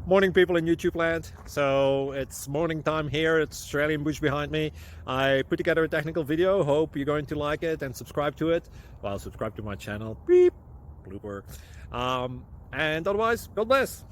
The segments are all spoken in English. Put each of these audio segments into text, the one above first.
Morning, people in YouTube land. So it's morning time here. It's Australian bush behind me. I put together a technical video. Hope you're going to like it and subscribe to it. Well, subscribe to my channel. Beep, blooper. And otherwise, God bless.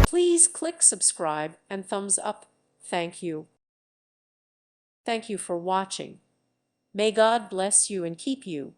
Please click subscribe and thumbs up. Thank you. Thank you for watching. May God bless you and keep you.